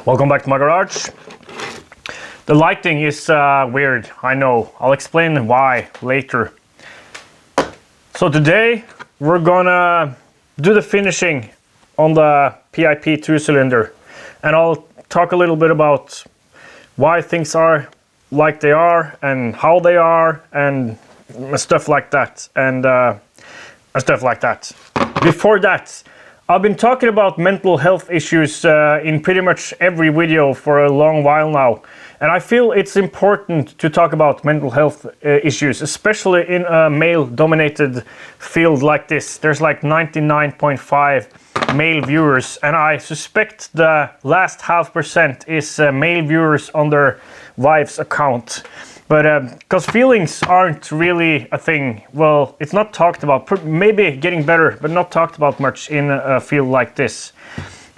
Welcome back to my garage. The lighting is weird, I know. I'll explain why later. So today we're gonna do the finishing on the PIP 2-cylinder, and I'll talk a little bit about why things are like they are and how they are and stuff like that Before that, I've been talking about mental health issues in pretty much every video for a long while now, and I feel it's important to talk about mental health issues, especially in a male-dominated field like this. There's like 99.5 male viewers, and I suspect the last 0.5% is male viewers on their wife's account. But because feelings aren't really a thing, well, it's not talked about, maybe getting better, but not talked about much in a field like this.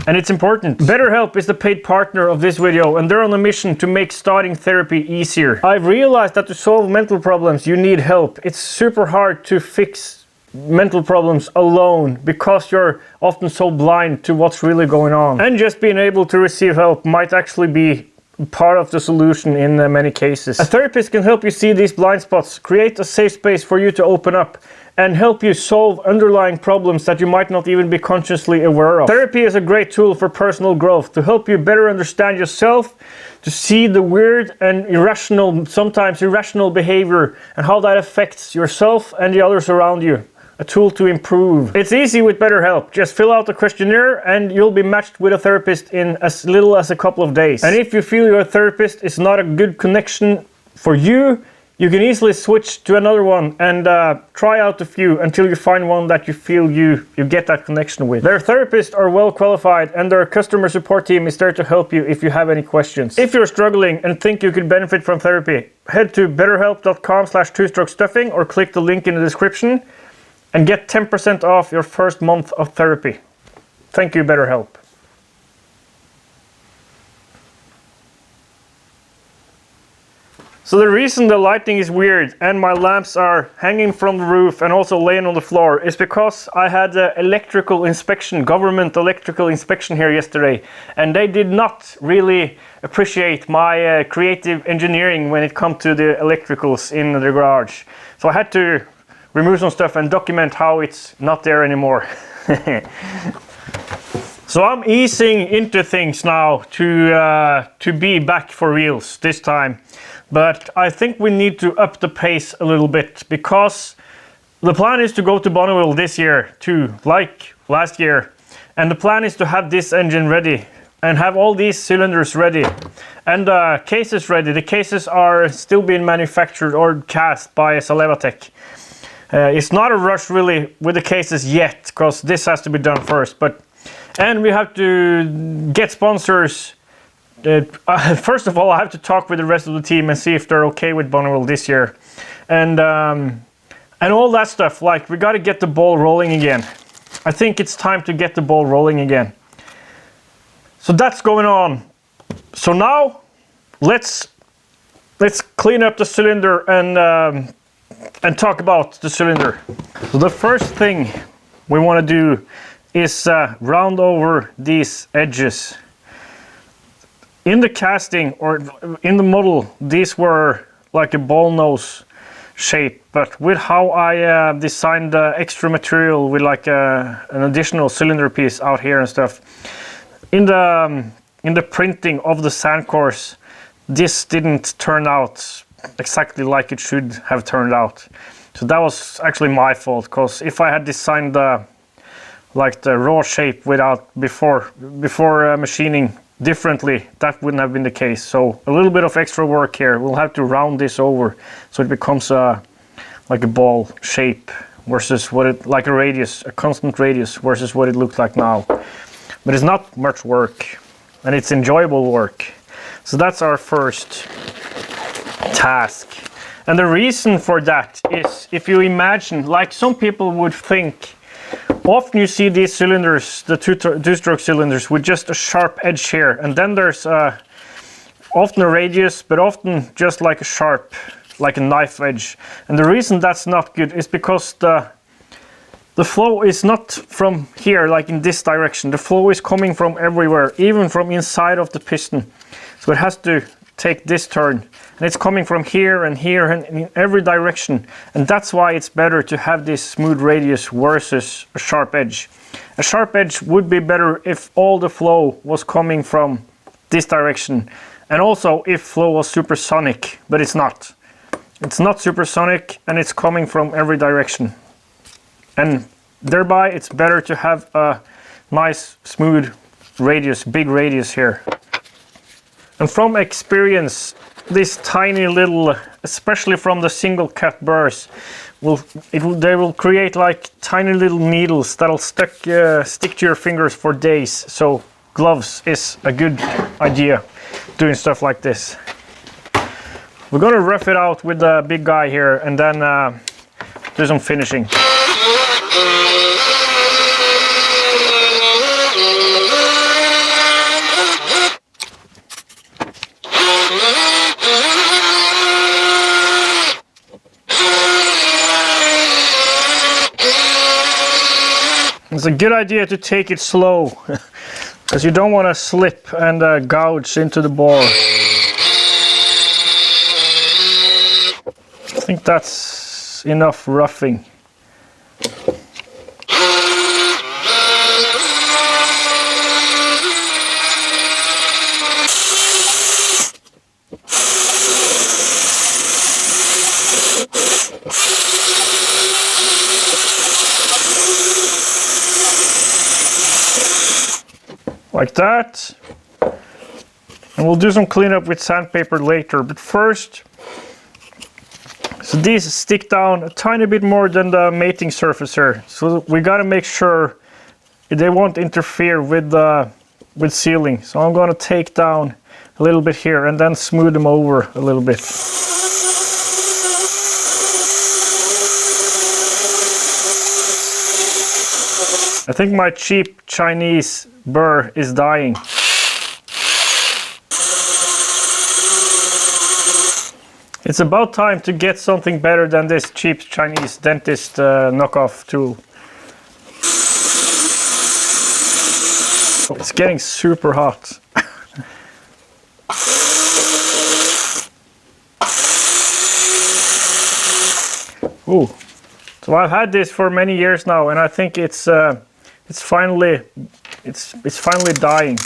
And it's important. BetterHelp is the paid partner of this video, and they're on a mission to make starting therapy easier. I've realized that to solve mental problems, you need help. It's super hard to fix mental problems alone because you're often so blind to what's really going on. And just being able to receive help might actually be part of the solution in many cases. A therapist can help you see these blind spots, create a safe space for you to open up, and help you solve underlying problems that you might not even be consciously aware of. Therapy is a great tool for personal growth, to help you better understand yourself, to see the weird and irrational, sometimes irrational behavior and how that affects yourself and the others around you. A tool to improve. It's easy with BetterHelp. Just fill out the questionnaire and you'll be matched with a therapist in as little as a couple of days. And if you feel your therapist is not a good connection for you, you can easily switch to another one and try out a few until you find one that you feel you get that connection with. Their therapists are well qualified, and their customer support team is there to help you if you have any questions. If you're struggling and think you could benefit from therapy, head to betterhelp.com/twostrokestuffing or click the link in the description and get 10% off your first month of therapy. Thank you, BetterHelp. So the reason the lighting is weird and my lamps are hanging from the roof and also laying on the floor is because I had an electrical inspection, government electrical inspection here yesterday, and they did not really appreciate my creative engineering when it comes to the electricals in the garage. So I had to remove some stuff and document how it's not there anymore. So I'm easing into things now to be back for reals this time. But I think we need to up the pace a little bit, because the plan is to go to Bonneville this year too, like last year. And the plan is to have this engine ready and have all these cylinders ready and cases ready. The cases are still being manufactured or cast by Salevatech. It's not a rush really with the cases yet, because this has to be done first. And we have to get sponsors. First of all, I have to talk with the rest of the team and see if they're okay with Bonneville this year, and all that stuff. Like, we got to get the ball rolling again. I think it's time to get the ball rolling again. So that's going on. So now let's clean up the cylinder and talk about the cylinder. So the first thing we want to do is round over these edges. In the casting or in the model, these were like a ball nose shape, but with how I designed the extra material with like an additional cylinder piece out here and stuff, in the printing of the sand course, this didn't turn out exactly like it should have turned out. So that was actually my fault, because if I had designed the raw shape before machining differently, that wouldn't have been the case. So a little bit of extra work here. We'll have to round this over so it becomes like a ball shape versus like a radius, a constant radius versus what it looks like now. But it's not much work, and it's enjoyable work. So that's our first task. And the reason for that is, if you imagine, like some people would think, often you see these cylinders, the two-stroke cylinders, with just a sharp edge here, and then there's often a radius, but often just like a sharp, like a knife edge. And the reason that's not good is because the flow is not from here, like in this direction. The flow is coming from everywhere, even from inside of the piston. So it has to take this turn, and it's coming from here and here and in every direction. And that's why it's better to have this smooth radius versus a sharp edge. A sharp edge would be better if all the flow was coming from this direction, and also if flow was supersonic, but it's not. It's not supersonic, and it's coming from every direction. And thereby it's better to have a nice smooth radius, big radius here. And from experience, this tiny little, especially from the single cut burrs, they will create like tiny little needles that'll stick to your fingers for days. So gloves is a good idea doing stuff like this. We're gonna rough it out with the big guy here and then do some finishing. It's a good idea to take it slow, because you don't want to slip and gouge into the bore. I think that's enough roughing. Like that, and we'll do some cleanup with sandpaper later, but first, so these stick down a tiny bit more than the mating surface here, so we got to make sure they won't interfere with sealing. So I'm going to take down a little bit here and then smooth them over a little bit. I think my cheap Chinese burr is dying. It's about time to get something better than this cheap Chinese dentist knockoff tool. It's getting super hot. Ooh. So I've had this for many years now, and I think it's finally dying.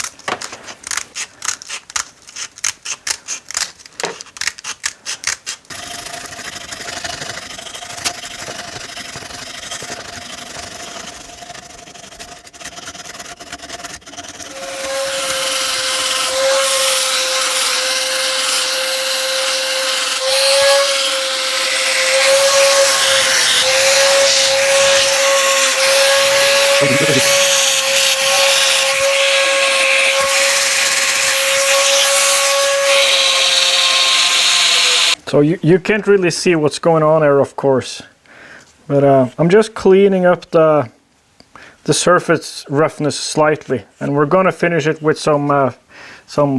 So you can't really see what's going on there, of course, but I'm just cleaning up the surface roughness slightly, and we're gonna finish it with some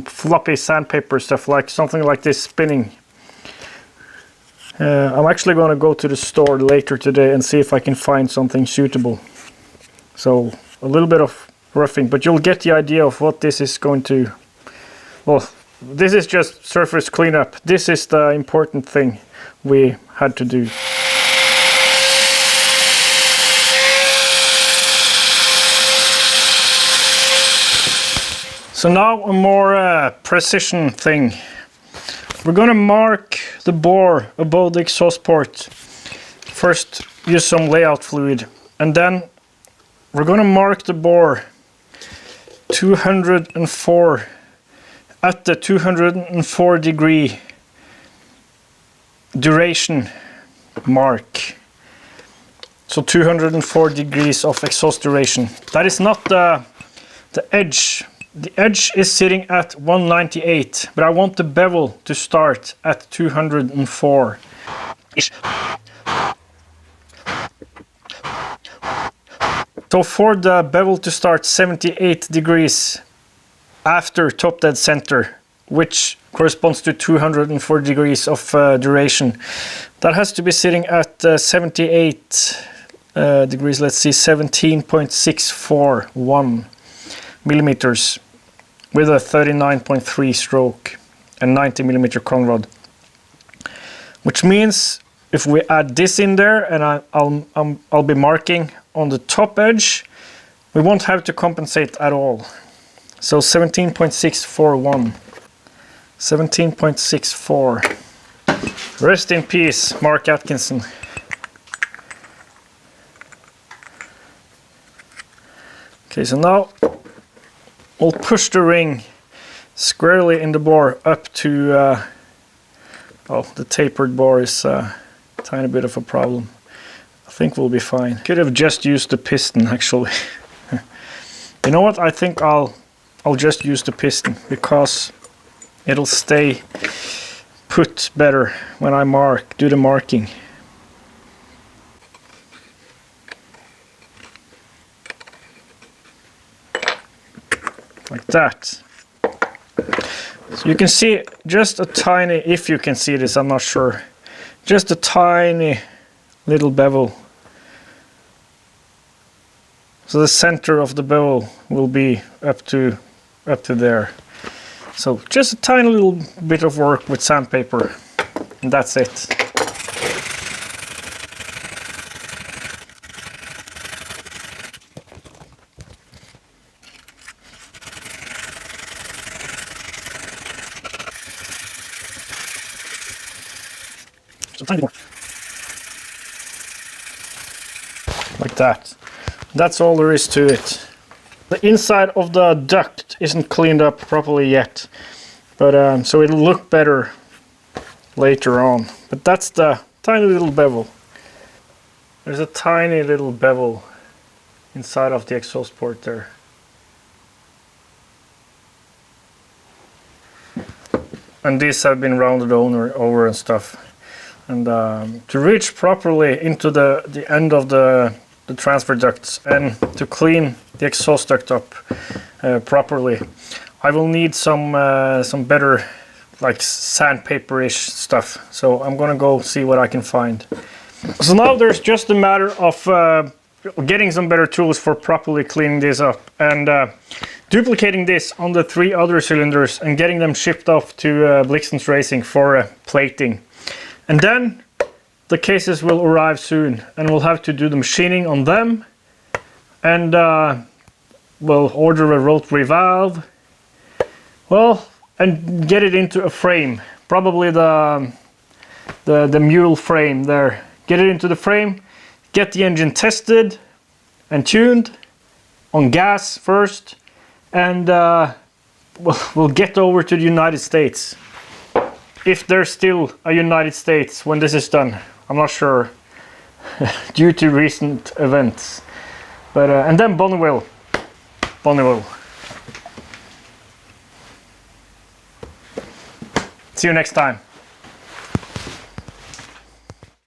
floppy sandpaper stuff, like something like this spinning. I'm actually gonna go to the store later today and see if I can find something suitable. So a little bit of roughing, but you'll get the idea of what this is going to, well, this is just surface cleanup. This is the important thing we had to do. So now a more precision thing. We're gonna mark the bore above the exhaust port. First use some layout fluid, and then we're gonna mark the bore 204 at the 204 degree duration mark. So 204 degrees of exhaust duration. That is not the edge. The edge is sitting at 198, but I want the bevel to start at 204. So for the bevel to start 78 degrees after top dead center, which corresponds to 204 degrees of duration, that has to be sitting at 78 degrees, let's see, 17.641 millimeters with a 39.3 stroke and 90 millimeter cone rod. Which means if we add this in there, and I'll be marking on the top edge, we won't have to compensate at all. So 17.641. 17.64. Rest in peace, Mark Atkinson. Okay, so now we'll push the ring squarely in the bore up to, oh, the tapered bore is a tiny bit of a problem. I think we'll be fine. Could have just used the piston actually. You know what? I think I'll just use the piston because it'll stay put better when I do the marking. Like that. So you can see just a tiny, if you can see this, I'm not sure, just a tiny little bevel. So the center of the bevel will be up to there. So just a tiny little bit of work with sandpaper, and that's it. Like that. That's all there is to it. The inside of the duct isn't cleaned up properly yet, but so it'll look better later on. But that's the tiny little bevel. There's a tiny little bevel inside of the exhaust port there. And these have been rounded over and stuff. And to reach properly into the end of the transfer ducts and to clean the exhaust duct up properly, I will need some better, like, sandpaper-ish stuff. So I'm gonna go see what I can find. So now there's just a matter of getting some better tools for properly cleaning this up and duplicating this on the 3 other cylinders and getting them shipped off to Emot Racing for plating. And then the cases will arrive soon, and we'll have to do the machining on them, and we'll order a rotary valve, well, and get it into a frame, probably the mule frame there. Get it into the frame, get the engine tested and tuned on gas first, and we'll get over to the United States. If there's still a United States when this is done, I'm not sure, due to recent events. But and then Bonneville. See you next time.